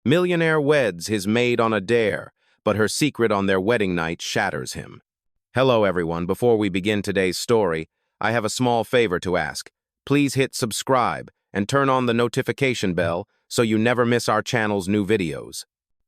Millionaire weds his maid on a dare, but her secret on their wedding night shatters him. Hello everyone, before we begin today's story, I have a small favor to ask. Please hit subscribe and turn on the notification bell so you never miss our channel's new videos.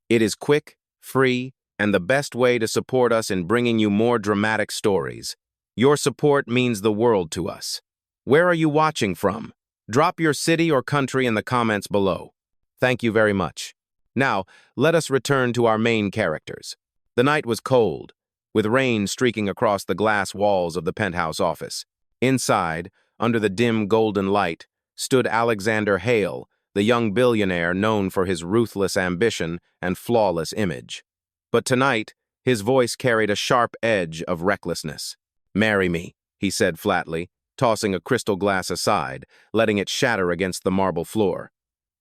It is quick, free, and the best way to support us in bringing you more dramatic stories. Your support means the world to us. Where are you watching from? Drop your city or country in the comments below. Thank you very much. Now, let us return to our main characters. The night was cold, with rain streaking across the glass walls of the penthouse office. Inside, under the dim golden light, stood Alexander Hale, the young billionaire known for his ruthless ambition and flawless image. But tonight, his voice carried a sharp edge of recklessness. "Marry me," he said flatly, tossing a crystal glass aside, letting it shatter against the marble floor.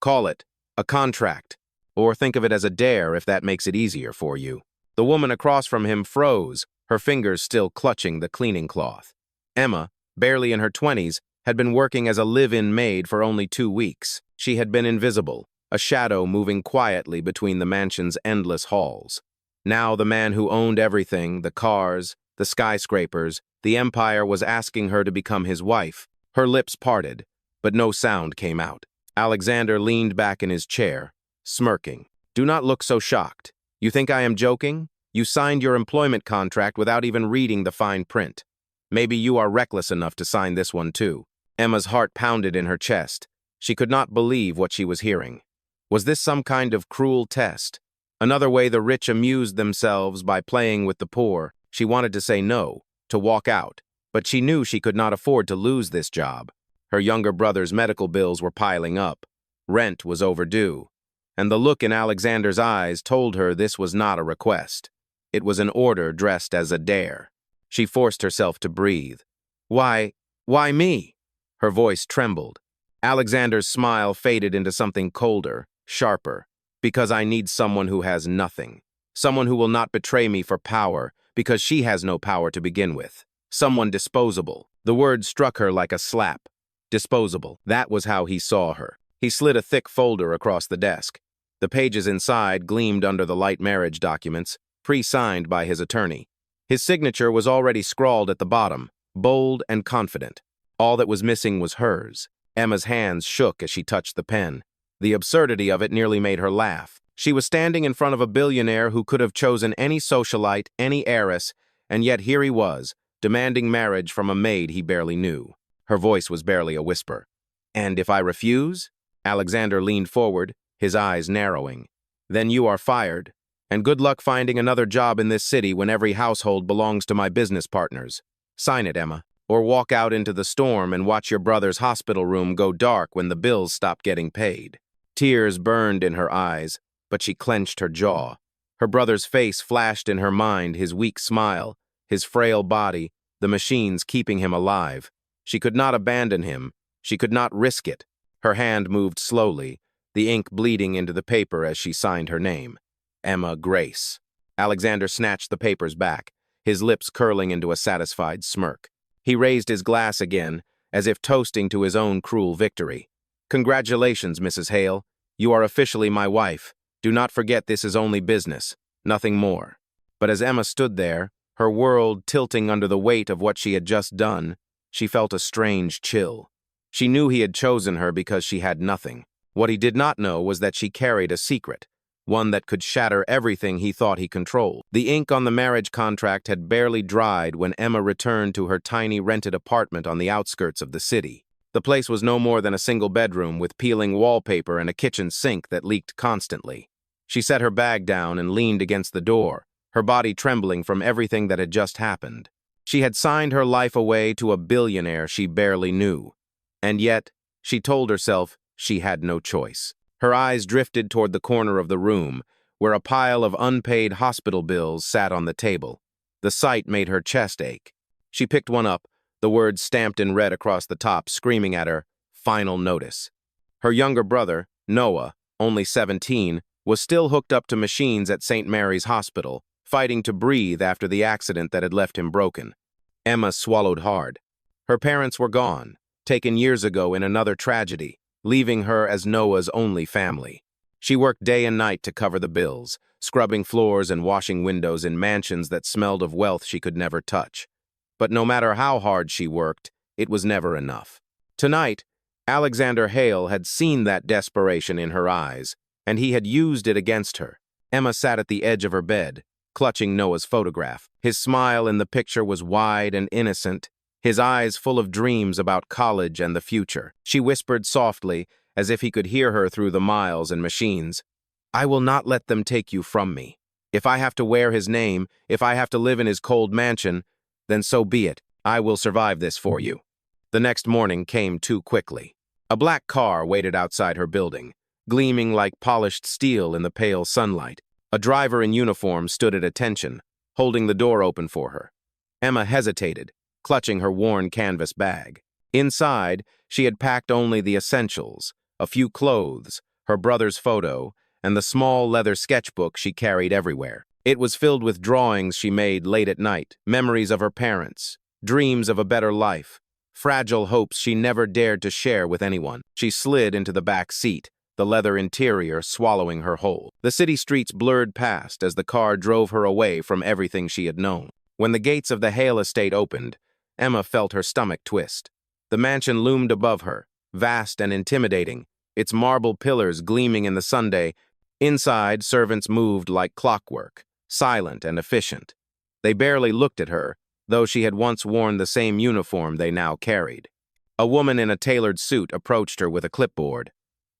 "Call it a contract, or think of it as a dare if that makes it easier for you." The woman across from him froze, her fingers still clutching the cleaning cloth. Emma, barely in her 20s, had been working as a live-in maid for only 2 weeks. She had been invisible, a shadow moving quietly between the mansion's endless halls. Now the man who owned everything, the cars, the skyscrapers, the empire, was asking her to become his wife. Her lips parted, but no sound came out. Alexander leaned back in his chair, smirking. "Do not look so shocked. You think I am joking? You signed your employment contract without even reading the fine print. Maybe you are reckless enough to sign this one too." Emma's heart pounded in her chest. She could not believe what she was hearing. Was this some kind of cruel test? Another way the rich amused themselves by playing with the poor? She wanted to say no, to walk out, but she knew she could not afford to lose this job. Her younger brother's medical bills were piling up. Rent was overdue. And the look in Alexander's eyes told her this was not a request. It was an order dressed as a dare. She forced herself to breathe. Why me?" Her voice trembled. Alexander's smile faded into something colder, sharper. "Because I need someone who has nothing. Someone who will not betray me for power, because she has no power to begin with. Someone disposable." The word struck her like a slap. Disposable. That was how he saw her. He slid a thick folder across the desk. The pages inside gleamed under the light marriage documents, pre-signed by his attorney. His signature was already scrawled at the bottom, bold and confident. All that was missing was hers. Emma's hands shook as she touched the pen. The absurdity of it nearly made her laugh. She was standing in front of a billionaire who could have chosen any socialite, any heiress, and yet here he was, demanding marriage from a maid he barely knew. Her voice was barely a whisper. "And if I refuse?" Alexander leaned forward, his eyes narrowing. "Then you are fired, and good luck finding another job in this city when every household belongs to my business partners. Sign it, Emma, or walk out into the storm and watch your brother's hospital room go dark when the bills stop getting paid." Tears burned in her eyes, but she clenched her jaw. Her brother's face flashed in her mind, his weak smile, his frail body, the machines keeping him alive. She could not abandon him. She could not risk it. Her hand moved slowly, the ink bleeding into the paper as she signed her name. Emma Grace. Alexander snatched the papers back, his lips curling into a satisfied smirk. He raised his glass again, as if toasting to his own cruel victory. "Congratulations, Mrs. Hale. You are officially my wife. Do not forget this is only business, nothing more." But as Emma stood there, her world tilting under the weight of what she had just done, she felt a strange chill. She knew he had chosen her because she had nothing. What he did not know was that she carried a secret, one that could shatter everything he thought he controlled. The ink on the marriage contract had barely dried when Emma returned to her tiny rented apartment on the outskirts of the city. The place was no more than a single bedroom with peeling wallpaper and a kitchen sink that leaked constantly. She set her bag down and leaned against the door, her body trembling from everything that had just happened. She had signed her life away to a billionaire she barely knew. And yet, she told herself she had no choice. Her eyes drifted toward the corner of the room, where a pile of unpaid hospital bills sat on the table. The sight made her chest ache. She picked one up, the words stamped in red across the top, screaming at her, "Final notice." Her younger brother, Noah, only 17, was still hooked up to machines at St. Mary's Hospital, fighting to breathe after the accident that had left him broken. Emma swallowed hard. Her parents were gone, taken years ago in another tragedy, leaving her as Noah's only family. She worked day and night to cover the bills, scrubbing floors and washing windows in mansions that smelled of wealth she could never touch. But no matter how hard she worked, it was never enough. Tonight, Alexander Hale had seen that desperation in her eyes, and he had used it against her. Emma sat at the edge of her bed, clutching Noah's photograph. His smile in the picture was wide and innocent, his eyes full of dreams about college and the future. She whispered softly, as if he could hear her through the miles and machines, "I will not let them take you from me. If I have to wear his name, if I have to live in his cold mansion, then so be it. I will survive this for you." The next morning came too quickly. A black car waited outside her building, gleaming like polished steel in the pale sunlight. A driver in uniform stood at attention, holding the door open for her. Emma hesitated, clutching her worn canvas bag. Inside, she had packed only the essentials, a few clothes, her brother's photo, and the small leather sketchbook she carried everywhere. It was filled with drawings she made late at night, memories of her parents, dreams of a better life, fragile hopes she never dared to share with anyone. She slid into the back seat, the leather interior swallowing her whole. The city streets blurred past as the car drove her away from everything she had known. When the gates of the Hale estate opened, Emma felt her stomach twist. The mansion loomed above her, vast and intimidating, its marble pillars gleaming in the sunday. Inside, servants moved like clockwork, silent and efficient. They barely looked at her, though she had once worn the same uniform they now carried. A woman in a tailored suit approached her with a clipboard.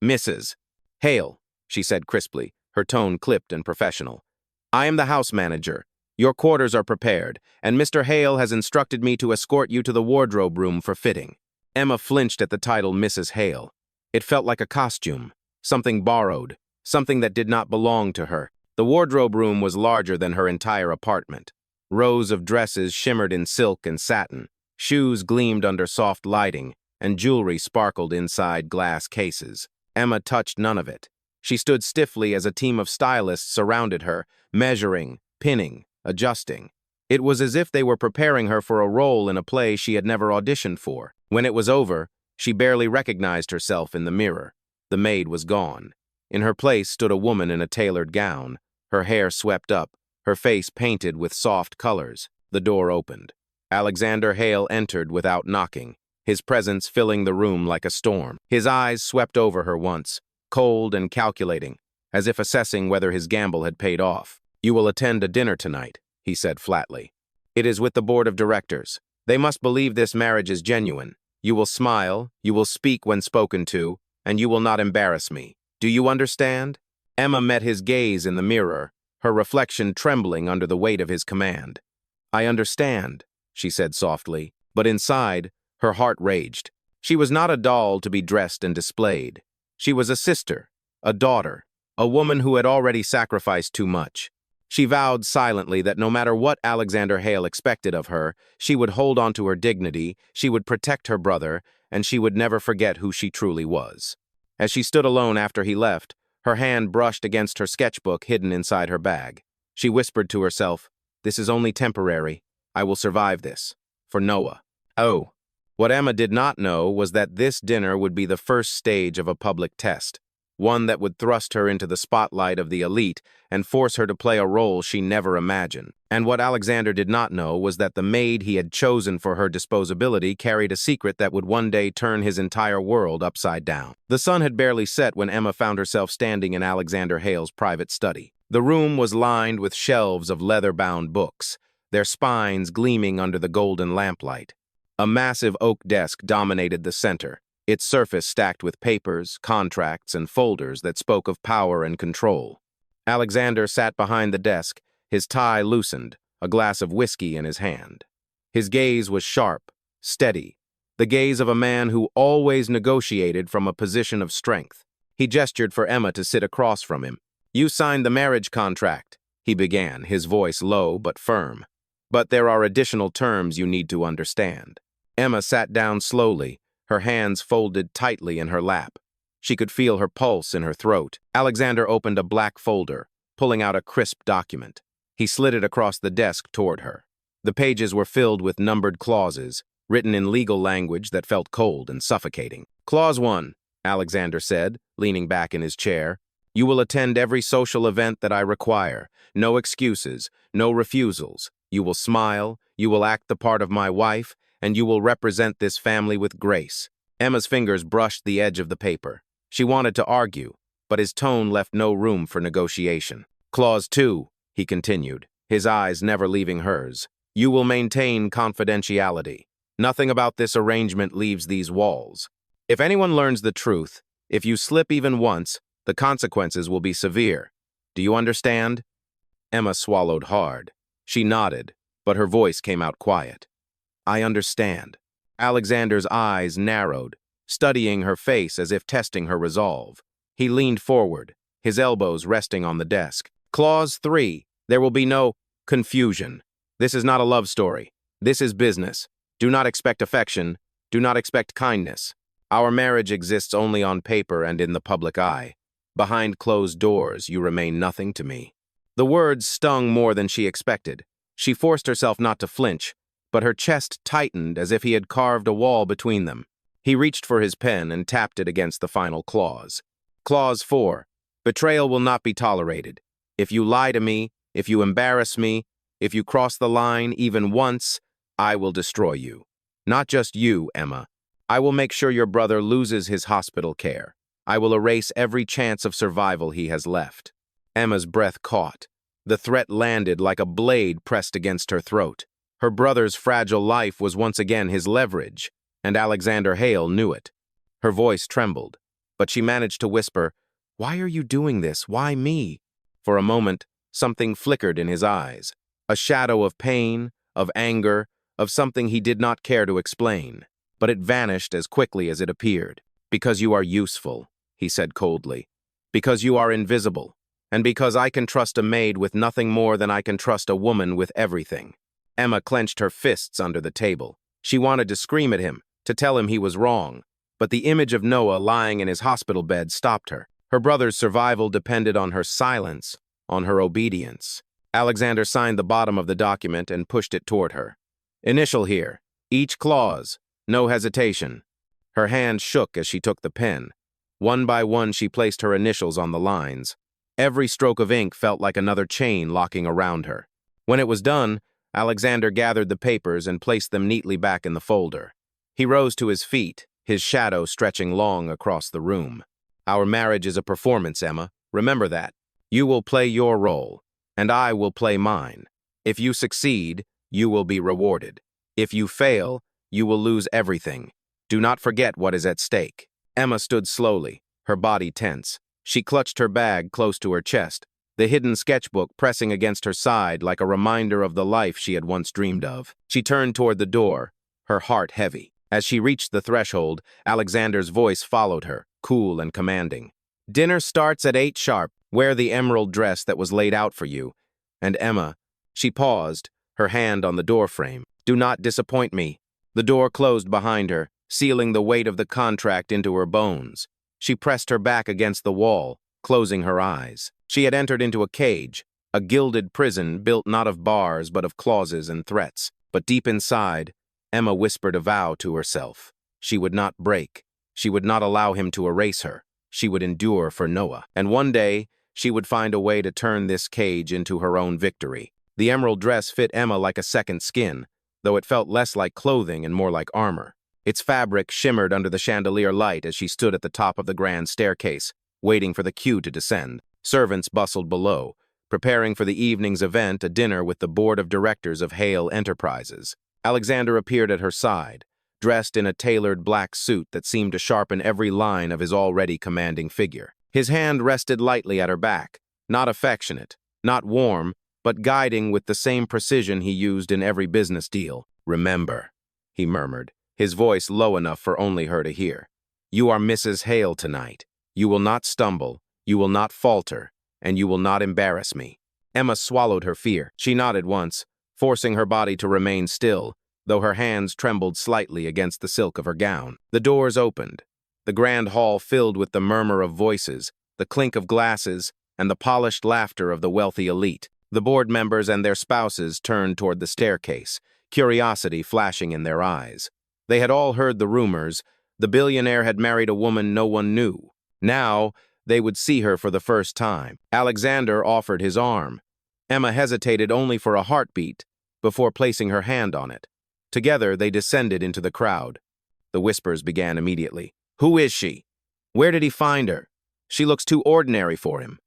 "Mrs. Hale," she said crisply, her tone clipped and professional. "I am the house manager. Your quarters are prepared, and Mr. Hale has instructed me to escort you to the wardrobe room for fitting." Emma flinched at the title Mrs. Hale. It felt like a costume, something borrowed, something that did not belong to her. The wardrobe room was larger than her entire apartment. Rows of dresses shimmered in silk and satin, shoes gleamed under soft lighting, and jewelry sparkled inside glass cases. Emma touched none of it. She stood stiffly as a team of stylists surrounded her, measuring, pinning, adjusting. It was as if they were preparing her for a role in a play she had never auditioned for. When it was over, she barely recognized herself in the mirror. The maid was gone. In her place stood a woman in a tailored gown, her hair swept up, her face painted with soft colors. The door opened. Alexander Hale entered without knocking, his presence filling the room like a storm. His eyes swept over her once, cold and calculating, as if assessing whether his gamble had paid off. "You will attend a dinner tonight," he said flatly. "It is with the board of directors. They must believe this marriage is genuine. You will smile, you will speak when spoken to, and you will not embarrass me. Do you understand?" Emma met his gaze in the mirror, her reflection trembling under the weight of his command. "I understand," she said softly, but inside, her heart raged. She was not a doll to be dressed and displayed. She was a sister, a daughter, a woman who had already sacrificed too much. She vowed silently that no matter what Alexander Hale expected of her, she would hold on to her dignity, she would protect her brother, and she would never forget who she truly was. As she stood alone after he left, her hand brushed against her sketchbook hidden inside her bag. She whispered to herself, "This is only temporary. I will survive this. For Noah." Oh. What Emma did not know was that this dinner would be the first stage of a public test, one that would thrust her into the spotlight of the elite and force her to play a role she never imagined. And what Alexander did not know was that the maid he had chosen for her disposability carried a secret that would one day turn his entire world upside down. The sun had barely set when Emma found herself standing in Alexander Hale's private study. The room was lined with shelves of leather-bound books, their spines gleaming under the golden lamplight. A massive oak desk dominated the center, its surface stacked with papers, contracts, and folders that spoke of power and control. Alexander sat behind the desk, his tie loosened, a glass of whiskey in his hand. His gaze was sharp, steady, the gaze of a man who always negotiated from a position of strength. He gestured for Emma to sit across from him. "You signed the marriage contract," he began, his voice low but firm. "But there are additional terms you need to understand." Emma sat down slowly, her hands folded tightly in her lap. She could feel her pulse in her throat. Alexander opened a black folder, pulling out a crisp document. He slid it across the desk toward her. The pages were filled with numbered clauses, written in legal language that felt cold and suffocating. "Clause 1, Alexander said, leaning back in his chair. You will attend every social event that I require. No excuses, no refusals. You will smile, you will act the part of my wife, and you will represent this family with grace." Emma's fingers brushed the edge of the paper. She wanted to argue, but his tone left no room for negotiation. "Clause 2, he continued, his eyes never leaving hers. "You will maintain confidentiality. Nothing about this arrangement leaves these walls. If anyone learns the truth, if you slip even once, the consequences will be severe. Do you understand?" Emma swallowed hard. She nodded, but her voice came out quiet. "I understand." Alexander's eyes narrowed, studying her face as if testing her resolve. He leaned forward, his elbows resting on the desk. "Clause 3, there will be no confusion. This is not a love story. This is business. Do not expect affection. Do not expect kindness. Our marriage exists only on paper and in the public eye. Behind closed doors, you remain nothing to me." The words stung more than she expected. She forced herself not to flinch, but her chest tightened as if he had carved a wall between them. He reached for his pen and tapped it against the final clause. Clause 4. Betrayal will not be tolerated. If you lie to me, if you embarrass me, if you cross the line even once, I will destroy you. Not just you, Emma. I will make sure your brother loses his hospital care. I will erase every chance of survival he has left. Emma's breath caught. The threat landed like a blade pressed against her throat. Her brother's fragile life was once again his leverage, and Alexander Hale knew it. Her voice trembled, but she managed to whisper, "Why are you doing this? Why me?" For a moment, something flickered in his eyes, a shadow of pain, of anger, of something he did not care to explain. But it vanished as quickly as it appeared. "Because you are useful," he said coldly. "Because you are invisible, and because I can trust a maid with nothing more than I can trust a woman with everything." Emma clenched her fists under the table. She wanted to scream at him, to tell him he was wrong, but the image of Noah lying in his hospital bed stopped her. Her brother's survival depended on her silence, on her obedience. Alexander signed the bottom of the document and pushed it toward her. "Initial here. Each clause. No hesitation." Her hand shook as she took the pen. One by one she placed her initials on the lines. Every stroke of ink felt like another chain locking around her. When it was done, Alexander gathered the papers and placed them neatly back in the folder. He rose to his feet, his shadow stretching long across the room. "Our marriage is a performance, Emma. Remember that. You will play your role, and I will play mine. If you succeed, you will be rewarded. If you fail, you will lose everything. Do not forget what is at stake." Emma stood slowly, her body tense. She clutched her bag close to her chest, the hidden sketchbook pressing against her side like a reminder of the life she had once dreamed of. She turned toward the door, her heart heavy. As she reached the threshold, Alexander's voice followed her, cool and commanding. "Dinner starts at 8 sharp. Wear the emerald dress that was laid out for you." And Emma, she paused, her hand on the doorframe. "Do not disappoint me." The door closed behind her, sealing the weight of the contract into her bones. She pressed her back against the wall, closing her eyes. She had entered into a cage, a gilded prison built not of bars but of clauses and threats. But deep inside, Emma whispered a vow to herself. She would not break. She would not allow him to erase her. She would endure for Noah. And one day, she would find a way to turn this cage into her own victory. The emerald dress fit Emma like a second skin, though it felt less like clothing and more like armor. Its fabric shimmered under the chandelier light as she stood at the top of the grand staircase, waiting for the queue to descend. Servants bustled below, preparing for the evening's event, a dinner with the board of directors of Hale Enterprises. Alexander appeared at her side, dressed in a tailored black suit that seemed to sharpen every line of his already commanding figure. His hand rested lightly at her back, not affectionate, not warm, but guiding with the same precision he used in every business deal. "Remember," he murmured, his voice low enough for only her to hear. "You are Mrs. Hale tonight. You will not stumble, you will not falter, and you will not embarrass me." Emma swallowed her fear. She nodded once, forcing her body to remain still, though her hands trembled slightly against the silk of her gown. The doors opened. The grand hall filled with the murmur of voices, the clink of glasses, and the polished laughter of the wealthy elite. The board members and their spouses turned toward the staircase, curiosity flashing in their eyes. They had all heard the rumors. The billionaire had married a woman no one knew. Now, they would see her for the first time. Alexander offered his arm. Emma hesitated only for a heartbeat before placing her hand on it. Together, they descended into the crowd. The whispers began immediately. "Who is she? Where did he find her? She looks too ordinary for him."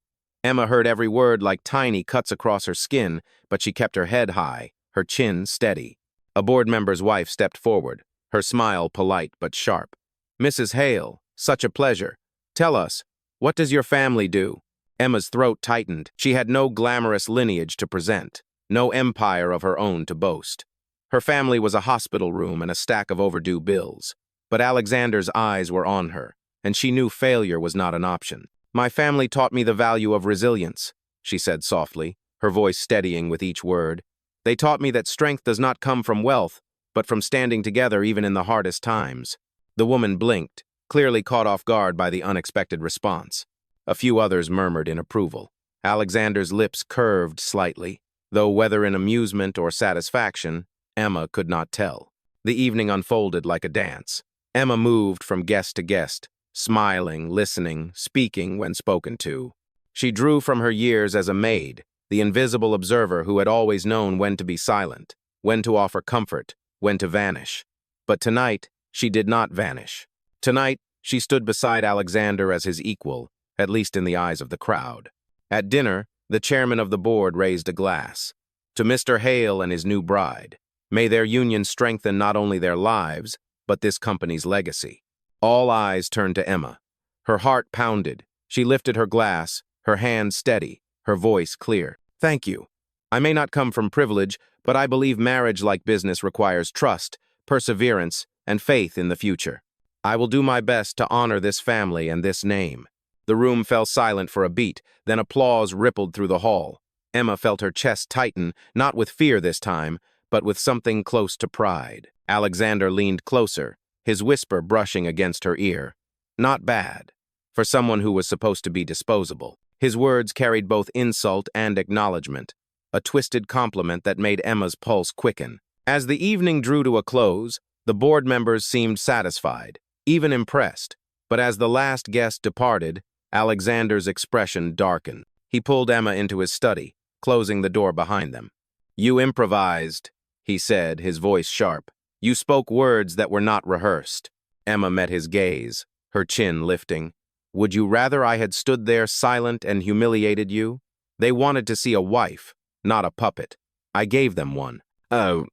Emma heard every word like tiny cuts across her skin, but she kept her head high, her chin steady. A board member's wife stepped forward, her smile polite but sharp. "Mrs. Hale, such a pleasure. Tell us, what does your family do?" Emma's throat tightened. She had no glamorous lineage to present, no empire of her own to boast. Her family was a hospital room and a stack of overdue bills. But Alexander's eyes were on her, and she knew failure was not an option. "My family taught me the value of resilience," she said softly, her voice steadying with each word. "They taught me that strength does not come from wealth, but from standing together even in the hardest times." The woman blinked, clearly caught off guard by the unexpected response. A few others murmured in approval. Alexander's lips curved slightly, though whether in amusement or satisfaction, Emma could not tell. The evening unfolded like a dance. Emma moved from guest to guest, smiling, listening, speaking when spoken to. She drew from her years as a maid, the invisible observer who had always known when to be silent, when to offer comfort, when to vanish. But tonight, she did not vanish. Tonight, she stood beside Alexander as his equal, at least in the eyes of the crowd. At dinner, the chairman of the board raised a glass. "To Mr. Hale and his new bride. May their union strengthen not only their lives, but this company's legacy." All eyes turned to Emma. Her heart pounded. She lifted her glass, her hand steady, her voice clear. "Thank you. I may not come from privilege, but I believe marriage like business requires trust, perseverance, and faith in the future. I will do my best to honor this family and this name." The room fell silent for a beat, then applause rippled through the hall. Emma felt her chest tighten, not with fear this time, but with something close to pride. Alexander leaned closer, his whisper brushing against her ear. Not bad, for someone who was supposed to be disposable. His words carried both insult and acknowledgement, a twisted compliment that made Emma's pulse quicken. As the evening drew to a close, the board members seemed satisfied, even impressed. But as the last guest departed, Alexander's expression darkened. He pulled Emma into his study, closing the door behind them. "You improvised," he said, his voice sharp. "You spoke words that were not rehearsed." Emma met his gaze, her chin lifting. "Would you rather I had stood there silent and humiliated you? They wanted to see a wife, not a puppet. I gave them one." "Oh."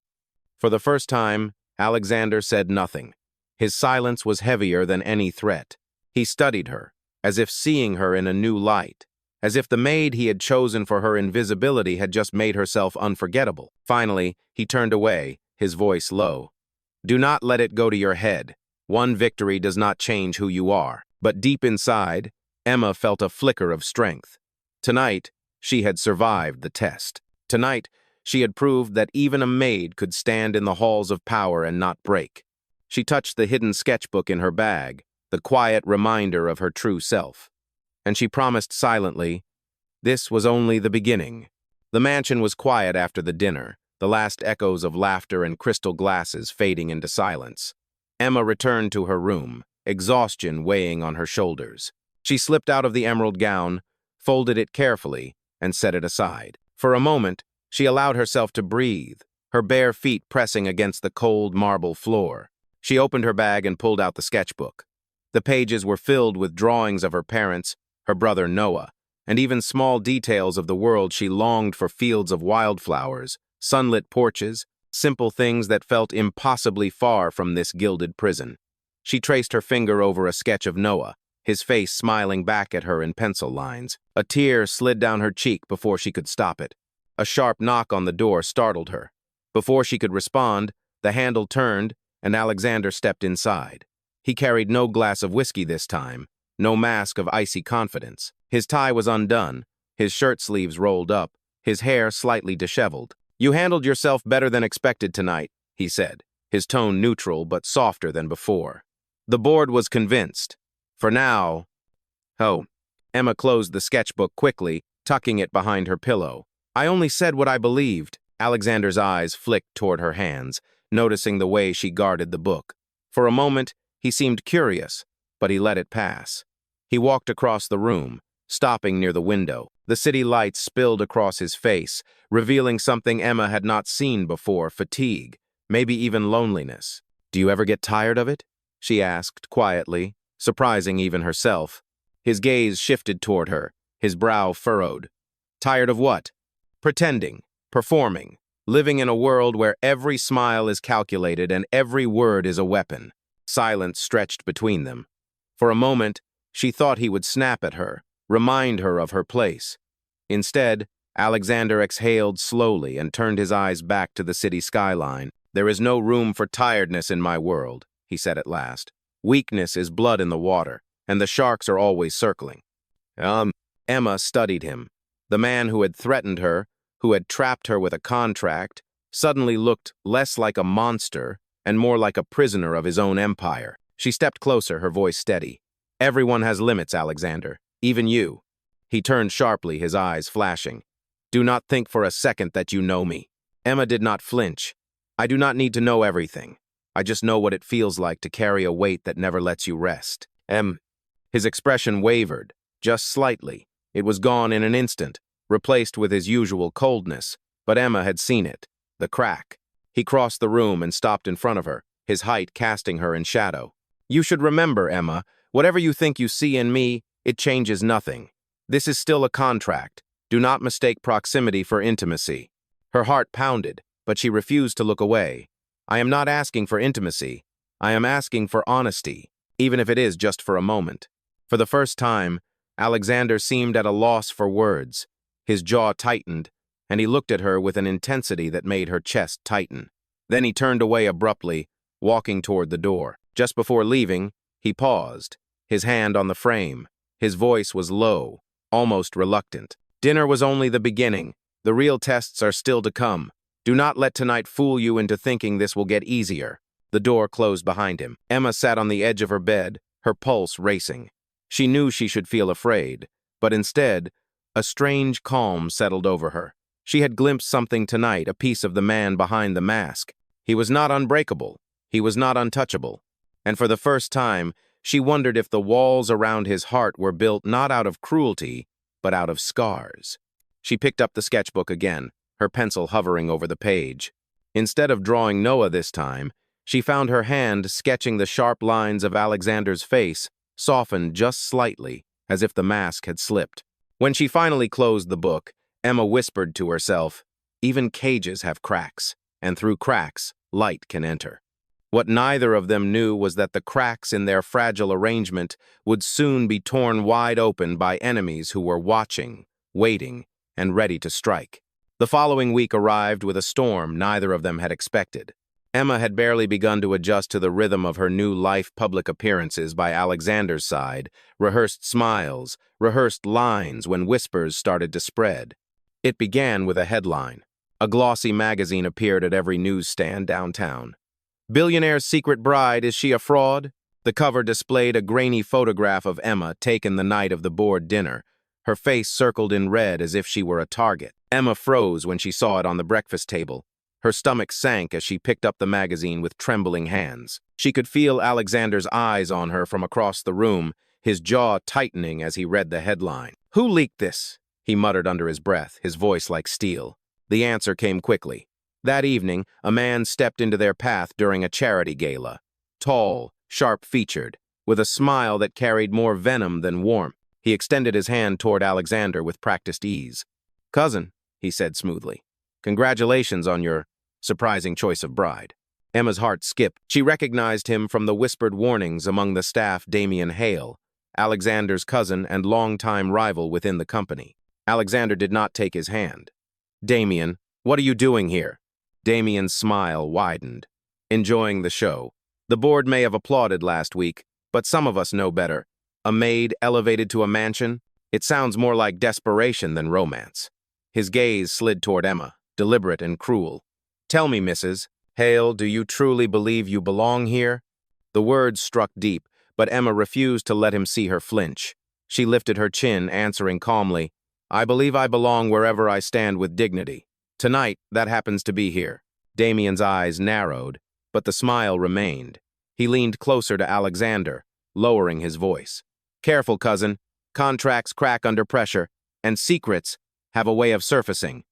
For the first time, Alexander said nothing. His silence was heavier than any threat. He studied her, as if seeing her in a new light, as if the maid he had chosen for her invisibility had just made herself unforgettable. Finally, he turned away, his voice low. "Do not let it go to your head. One victory does not change who you are." But deep inside, Emma felt a flicker of strength. Tonight, she had survived the test. Tonight, she had proved that even a maid could stand in the halls of power and not break. She touched the hidden sketchbook in her bag, the quiet reminder of her true self. And she promised silently, this was only the beginning. The mansion was quiet after the dinner, the last echoes of laughter and crystal glasses fading into silence. Emma returned to her room, exhaustion weighing on her shoulders. She slipped out of the emerald gown, folded it carefully, and set it aside. For a moment, she allowed herself to breathe, her bare feet pressing against the cold marble floor. She opened her bag and pulled out the sketchbook. The pages were filled with drawings of her parents, her brother Noah, and even small details of the world she longed for: fields of wildflowers, sunlit porches, simple things that felt impossibly far from this gilded prison. She traced her finger over a sketch of Noah, his face smiling back at her in pencil lines. A tear slid down her cheek before she could stop it. A sharp knock on the door startled her. Before she could respond, the handle turned, and Alexander stepped inside. He carried no glass of whiskey this time, no mask of icy confidence. His tie was undone, his shirt sleeves rolled up, his hair slightly disheveled. "You handled yourself better than expected tonight," he said, his tone neutral but softer than before. The board was convinced. For now... Oh, Emma closed the sketchbook quickly, tucking it behind her pillow. "I only said what I believed." Alexander's eyes flicked toward her hands, noticing the way she guarded the book. For a moment, he seemed curious, but he let it pass. He walked across the room, stopping near the window. The city lights spilled across his face, revealing something Emma had not seen before: fatigue, maybe even loneliness. "Do you ever get tired of it?" she asked quietly, surprising even herself. His gaze shifted toward her, his brow furrowed. "Tired of what?" "Pretending, performing, living in a world where every smile is calculated and every word is a weapon." Silence stretched between them. For a moment, she thought he would snap at her, remind her of her place. Instead, Alexander exhaled slowly and turned his eyes back to the city skyline. "There is no room for tiredness in my world," he said at last. "Weakness is blood in the water, and the sharks are always circling." Emma studied him. The man who had threatened her, who had trapped her with a contract, suddenly looked less like a monster and more like a prisoner of his own empire. She stepped closer, her voice steady. "Everyone has limits, Alexander. Even you." He turned sharply, his eyes flashing. "Do not think for a second that you know me." Emma did not flinch. "I do not need to know everything. I just know what it feels like to carry a weight that never lets you rest." His expression wavered, just slightly. It was gone in an instant, replaced with his usual coldness, but Emma had seen it. The crack. He crossed the room and stopped in front of her, his height casting her in shadow. "You should remember, Emma, whatever you think you see in me, it changes nothing. This is still a contract. Do not mistake proximity for intimacy." Her heart pounded, but she refused to look away. "I am not asking for intimacy. I am asking for honesty, even if it is just for a moment." For the first time, Alexander seemed at a loss for words. His jaw tightened, and he looked at her with an intensity that made her chest tighten. Then he turned away abruptly, walking toward the door. Just before leaving, he paused, his hand on the frame. His voice was low, almost reluctant. "Dinner was only the beginning. The real tests are still to come. Do not let tonight fool you into thinking this will get easier." The door closed behind him. Emma sat on the edge of her bed, her pulse racing. She knew she should feel afraid, but instead, a strange calm settled over her. She had glimpsed something tonight, a piece of the man behind the mask. He was not unbreakable. He was not untouchable. And for the first time, she wondered if the walls around his heart were built not out of cruelty, but out of scars. She picked up the sketchbook again, her pencil hovering over the page. Instead of drawing Noah this time, she found her hand sketching the sharp lines of Alexander's face, softened just slightly, as if the mask had slipped. When she finally closed the book, Emma whispered to herself, "Even cages have cracks, and through cracks, light can enter." What neither of them knew was that the cracks in their fragile arrangement would soon be torn wide open by enemies who were watching, waiting, and ready to strike. The following week arrived with a storm neither of them had expected. Emma had barely begun to adjust to the rhythm of her new life. Public appearances by Alexander's side, rehearsed smiles, rehearsed lines when whispers started to spread. It began with a headline. A glossy magazine appeared at every newsstand downtown. "Billionaire's secret bride, is she a fraud?" The cover displayed a grainy photograph of Emma taken the night of the board dinner, her face circled in red as if she were a target. Emma froze when she saw it on the breakfast table. Her stomach sank as she picked up the magazine with trembling hands. She could feel Alexander's eyes on her from across the room, his jaw tightening as he read the headline. "Who leaked this?" he muttered under his breath, his voice like steel. The answer came quickly. That evening, a man stepped into their path during a charity gala. Tall, sharp-featured, with a smile that carried more venom than warmth. He extended his hand toward Alexander with practiced ease. "Cousin," he said smoothly, "congratulations on your surprising choice of bride." Emma's heart skipped. She recognized him from the whispered warnings among the staff. Damian Hale, Alexander's cousin and longtime rival within the company. Alexander did not take his hand. "Damian, what are you doing here?" Damian's smile widened. "Enjoying the show. The board may have applauded last week, but some of us know better. A maid elevated to a mansion? It sounds more like desperation than romance." His gaze slid toward Emma, deliberate and cruel. "Tell me, Mrs. Hale, do you truly believe you belong here?" The words struck deep, but Emma refused to let him see her flinch. She lifted her chin, answering calmly, "I believe I belong wherever I stand with dignity. Tonight, that happens to be here." Damian's eyes narrowed, but the smile remained. He leaned closer to Alexander, lowering his voice. Careful, cousin. Contracts crack under pressure, and secrets have a way of surfacing.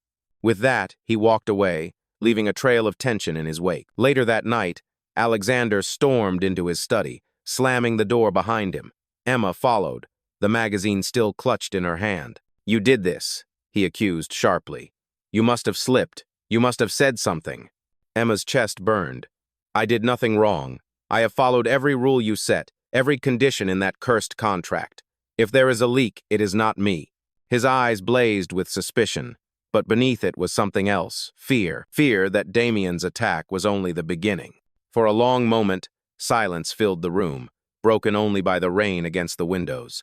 With that, he walked away, leaving a trail of tension in his wake. Later that night, Alexander stormed into his study, slamming the door behind him. Emma followed, the magazine still clutched in her hand. "You did this," he accused sharply. "You must have slipped. You must have said something." Emma's chest burned. "I did nothing wrong. I have followed every rule you set, every condition in that cursed contract. If there is a leak, it is not me." His eyes blazed with suspicion, but beneath it was something else, fear. Fear that Damian's attack was only the beginning. For a long moment, silence filled the room, broken only by the rain against the windows.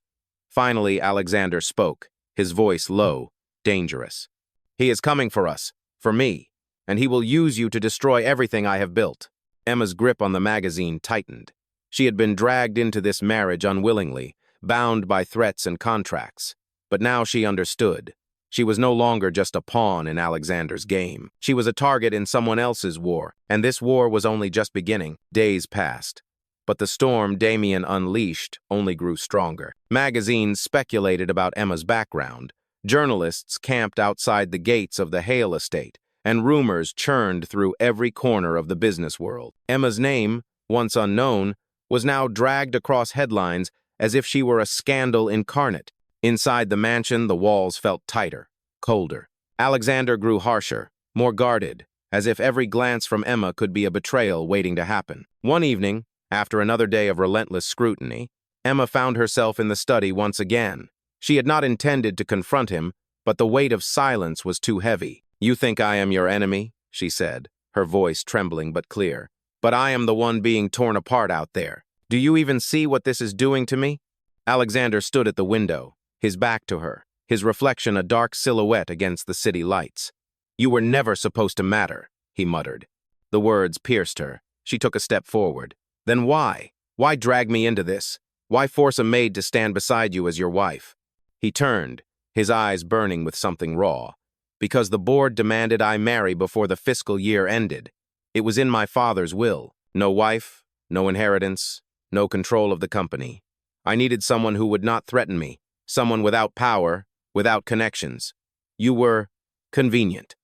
Finally, Alexander spoke, his voice low, dangerous. "He is coming for us, for me, and he will use you to destroy everything I have built." Emma's grip on the magazine tightened. She had been dragged into this marriage unwillingly, bound by threats and contracts. But now she understood. She was no longer just a pawn in Alexander's game. She was a target in someone else's war, and this war was only just beginning. Days passed, but the storm Damian unleashed only grew stronger. Magazines speculated about Emma's background. Journalists camped outside the gates of the Hale estate, and rumors churned through every corner of the business world. Emma's name, once unknown, was now dragged across headlines as if she were a scandal incarnate. Inside the mansion, the walls felt tighter, colder. Alexander grew harsher, more guarded, as if every glance from Emma could be a betrayal waiting to happen. One evening, after another day of relentless scrutiny, Emma found herself in the study once again. She had not intended to confront him, but the weight of silence was too heavy. "You think I am your enemy," she said, her voice trembling but clear. "But I am the one being torn apart out there. Do you even see what this is doing to me?" Alexander stood at the window, his back to her, his reflection a dark silhouette against the city lights. "You were never supposed to matter," he muttered. The words pierced her. She took a step forward. "Then why? Why drag me into this? Why force a maid to stand beside you as your wife?" He turned, his eyes burning with something raw. "Because the board demanded I marry before the fiscal year ended. It was in my father's will. No wife, no inheritance, no control of the company. I needed someone who would not threaten me, someone without power, without connections. You were convenient."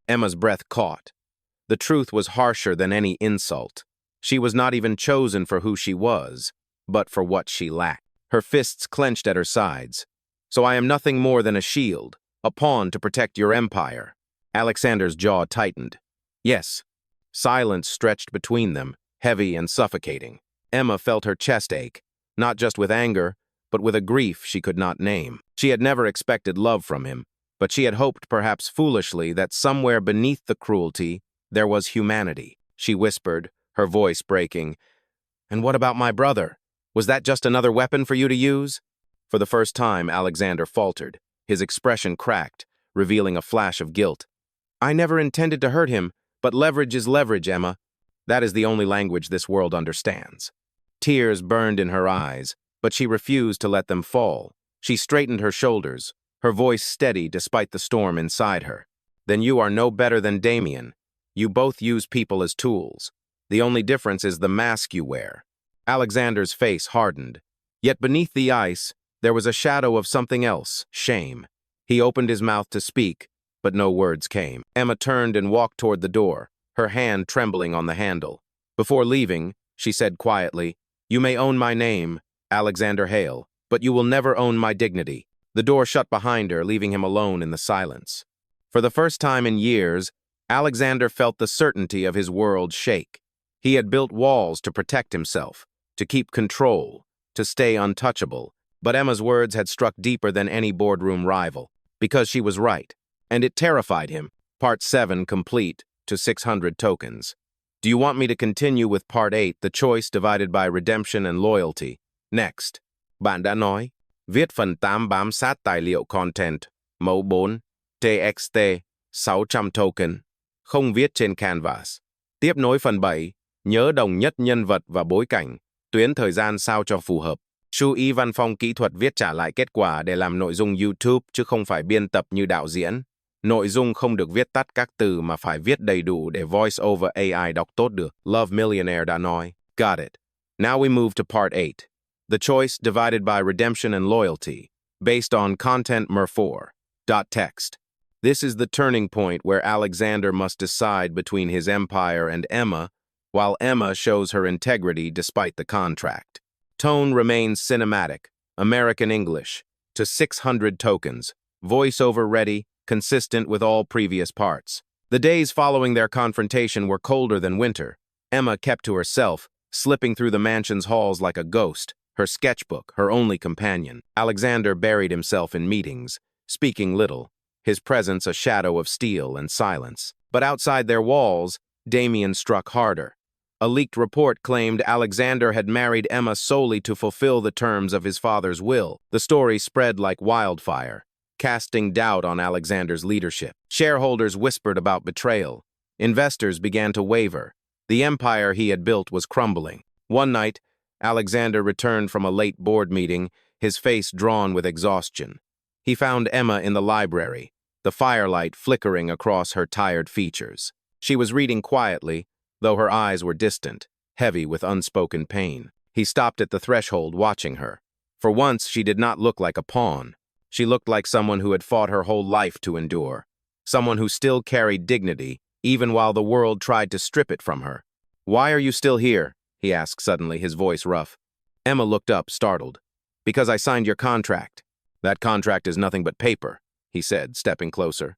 Emma's breath caught. The truth was harsher than any insult. She was not even chosen for who she was, but for what she lacked. Her fists clenched at her sides. "So I am nothing more than a shield, a pawn to protect your empire." Alexander's jaw tightened. "Yes." Silence stretched between them, heavy and suffocating. Emma felt her chest ache, not just with anger, but with a grief she could not name. She had never expected love from him, but she had hoped, perhaps foolishly, that somewhere beneath the cruelty there was humanity. She whispered, her voice breaking, "And what about my brother? Was that just another weapon for you to use?" For the first time, Alexander faltered. His expression cracked, revealing a flash of guilt. "I never intended to hurt him, but leverage is leverage, Emma. That is the only language this world understands." Tears burned in her eyes, but she refused to let them fall. She straightened her shoulders, her voice steady despite the storm inside her. "Then you are no better than Damian. You both use people as tools. The only difference is the mask you wear." Alexander's face hardened. Yet beneath the ice, there was a shadow of something else, shame. He opened his mouth to speak, but no words came. Emma turned and walked toward the door, her hand trembling on the handle. Before leaving, she said quietly, "You may own my name, Alexander Hale, but you will never own my dignity." The door shut behind her, leaving him alone in the silence. For the first time in years, Alexander felt the certainty of his world shake. He had built walls to protect himself, to keep control, to stay untouchable. But Emma's words had struck deeper than any boardroom rival, because she was right, and it terrified him. Part 7 complete to 600 tokens. Do you want me to continue with Part 8, The Choice Divided by Redemption and Loyalty? Next. Bạn đã nói, viết phần 8 bám sát tài liệu content, mẫu 4, TXT, 600 token, không viết trên canvas. Tiếp nối phần 7, nhớ đồng nhất nhân vật và bối cảnh, tuyến thời gian sao cho phù hợp. Chú ý văn phong kỹ thuật viết trả lại kết quả để làm nội dung YouTube chứ không phải biên tập như đạo diễn. Nội dung không được viết tắt các từ mà phải viết đầy đủ để voice over AI đọc tốt được. Love Millionaire đã nói. Got it. Now we move to part 8. The choice divided by redemption and loyalty, based on content mer4.text. This is the turning point where Alexander must decide between his empire and Emma, while Emma shows her integrity despite the contract. Tone remains cinematic, American English, to 600 tokens, voiceover ready, consistent with all previous parts. The days following their confrontation were colder than winter. Emma kept to herself, slipping through the mansion's halls like a ghost, her sketchbook her only companion. Alexander buried himself in meetings, speaking little, his presence a shadow of steel and silence. But outside their walls, Damian struck harder. A leaked report claimed Alexander had married Emma solely to fulfill the terms of his father's will. The story spread like wildfire, casting doubt on Alexander's leadership. Shareholders whispered about betrayal. Investors began to waver. The empire he had built was crumbling. One night, Alexander returned from a late board meeting, his face drawn with exhaustion. He found Emma in the library, the firelight flickering across her tired features. She was reading quietly, though her eyes were distant, heavy with unspoken pain. He stopped at the threshold, watching her. For once, she did not look like a pawn. She looked like someone who had fought her whole life to endure, someone who still carried dignity, even while the world tried to strip it from her. "Why are you still here?" he asked suddenly, his voice rough. Emma looked up, startled. "Because I signed your contract." "That contract is nothing but paper," he said, stepping closer.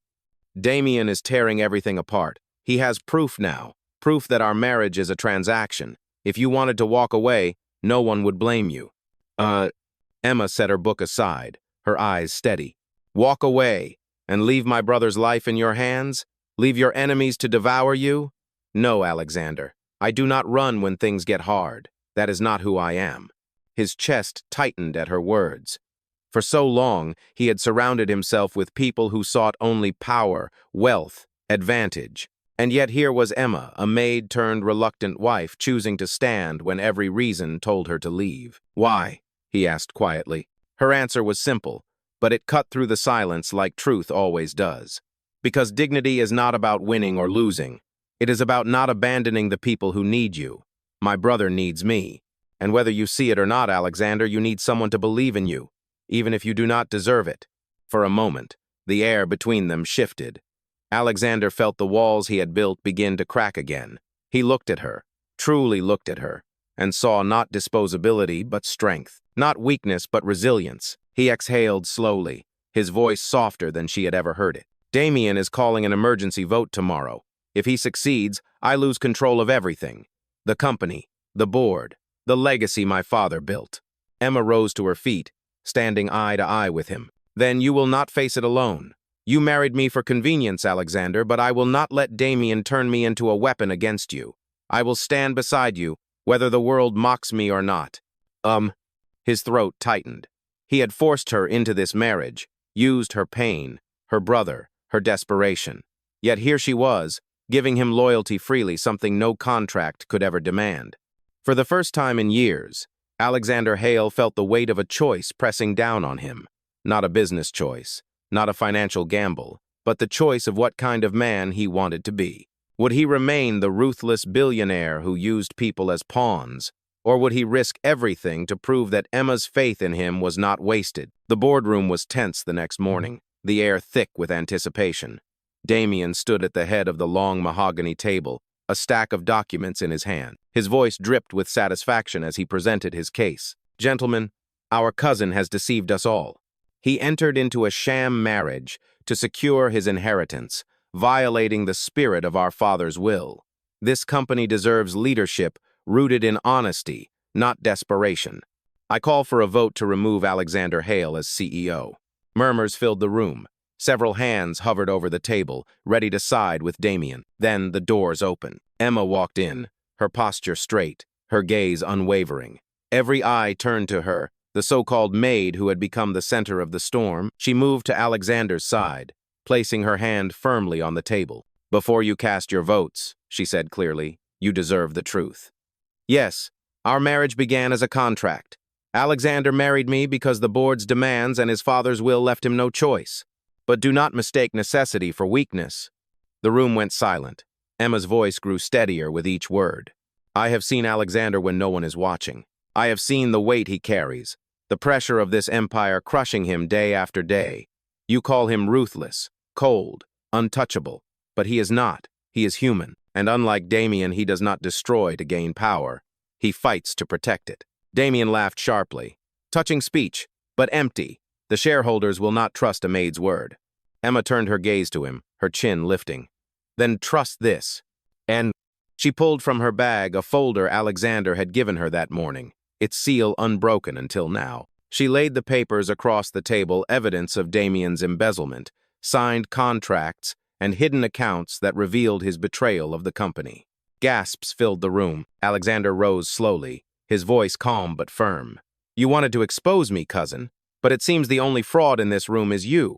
"Damian is tearing everything apart. He has proof now, proof that our marriage is a transaction. If you wanted to walk away, no one would blame you." Emma set her book aside, her eyes steady. "Walk away and leave my brother's life in your hands? Leave your enemies to devour you? No, Alexander. I do not run when things get hard. That is not who I am." His chest tightened at her words. For so long, he had surrounded himself with people who sought only power, wealth, advantage. And yet here was Emma, a maid-turned-reluctant wife, choosing to stand when every reason told her to leave. "Why?" he asked quietly. Her answer was simple, but it cut through the silence like truth always does. "Because dignity is not about winning or losing. It is about not abandoning the people who need you. My brother needs me. And whether you see it or not, Alexander, you need someone to believe in you, even if you do not deserve it." For a moment, the air between them shifted. Alexander felt the walls he had built begin to crack again. He looked at her, truly looked at her, and saw not disposability but strength, not weakness but resilience. He exhaled slowly, his voice softer than she had ever heard it. "Damian is calling an emergency vote tomorrow. If he succeeds, I lose control of everything. The company, the board, the legacy my father built." Emma rose to her feet, standing eye to eye with him. "Then you will not face it alone. You married me for convenience, Alexander, but I will not let Damian turn me into a weapon against you. I will stand beside you, whether the world mocks me or not." His throat tightened. He had forced her into this marriage, used her pain, her brother, her desperation. Yet here she was, giving him loyalty freely, something no contract could ever demand. For the first time in years, Alexander Hale felt the weight of a choice pressing down on him. Not a business choice, not a financial gamble, but the choice of what kind of man he wanted to be. Would he remain the ruthless billionaire who used people as pawns, or would he risk everything to prove that Emma's faith in him was not wasted? The boardroom was tense the next morning, the air thick with anticipation. Damian stood at the head of the long mahogany table, a stack of documents in his hand. His voice dripped with satisfaction as he presented his case. "Gentlemen, our cousin has deceived us all. He entered into a sham marriage to secure his inheritance, violating the spirit of our father's will. This company deserves leadership rooted in honesty, not desperation. I call for a vote to remove Alexander Hale as CEO." Murmurs filled the room. Several hands hovered over the table, ready to side with Damian. Then the doors opened. Emma walked in, her posture straight, her gaze unwavering. Every eye turned to her, the so-called Maid who had become the center of the storm. She moved to Alexander's side, placing her hand firmly on the table. "Before you cast your votes," she said clearly, "you deserve the truth. Yes, our marriage began as a contract. Alexander married me because the board's demands and his father's will left him no choice. But do not mistake necessity for weakness." The room went silent. Emma's voice grew steadier with each word. "I have seen Alexander when no one is watching. I have seen the weight he carries, the pressure of this empire crushing him day after day. You call him ruthless, cold, untouchable, but he is not. He is human, and unlike Damian, he does not destroy to gain power. He fights to protect it. Damian laughed sharply. Touching speech, but empty. The shareholders will not trust a maid's word. Emma turned her gaze to him, her chin lifting. Then trust this. And she pulled from her bag a folder Alexander had given her that morning, its seal unbroken until now. She laid the papers across the table, evidence of Damian's embezzlement, signed contracts, and hidden accounts that revealed his betrayal of the company. Gasps filled the room. Alexander rose slowly, his voice calm but firm. You wanted to expose me, cousin, but it seems the only fraud in this room is you.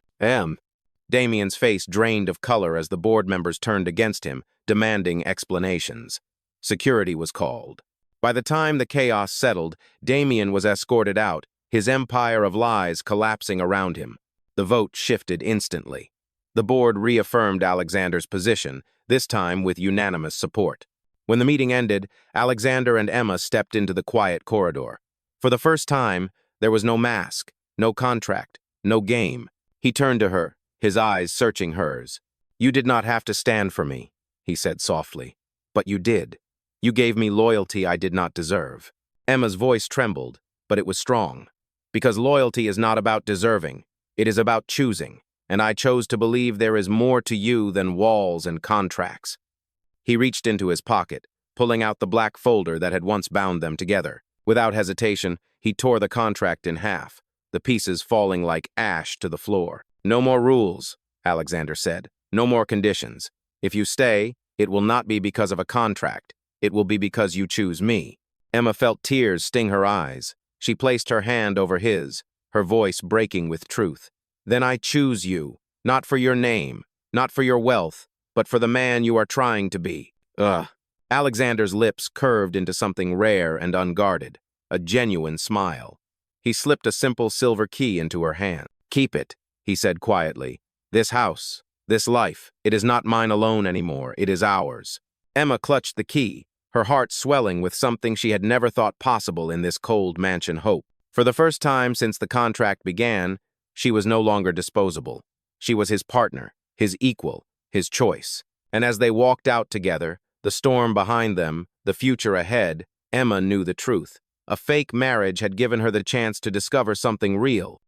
Damian's face drained of color as the board members turned against him, demanding explanations. Security was called. By the time the chaos settled, Damian was escorted out, his empire of lies collapsing around him. The vote shifted instantly. The board reaffirmed Alexander's position, this time with unanimous support. When the meeting ended, Alexander and Emma stepped into the quiet corridor. For the first time, there was no mask, no contract, no game. He turned to her, his eyes searching hers. You did not have to stand for me, he said softly. But you did. You gave me loyalty I did not deserve. Emma's voice trembled, but it was strong. Because loyalty is not about deserving. It is about choosing. And I chose to believe there is more to you than walls and contracts. He reached into his pocket, pulling out the black folder that had once bound them together. Without hesitation, he tore the contract in half, the pieces falling like ash to the floor. No more rules, Alexander said. No more conditions. If you stay, it will not be because of a contract. It will be because you choose me. Emma felt tears sting her eyes. She placed her hand over his, her voice breaking with truth. Then I choose you, not for your name, not for your wealth, but for the man you are trying to be. Alexander's lips curved into something rare and unguarded, a genuine smile. He slipped a simple silver key into her hand. Keep it, he said quietly. This house, this life, it is not mine alone anymore, it is ours. Emma clutched the key, her heart swelling with something she had never thought possible in this cold mansion hope. For the first time since the contract began, she was no longer disposable. She was his partner, his equal, his choice. And as they walked out together, the storm behind them, the future ahead, Emma knew the truth. A fake marriage had given her the chance to discover something real,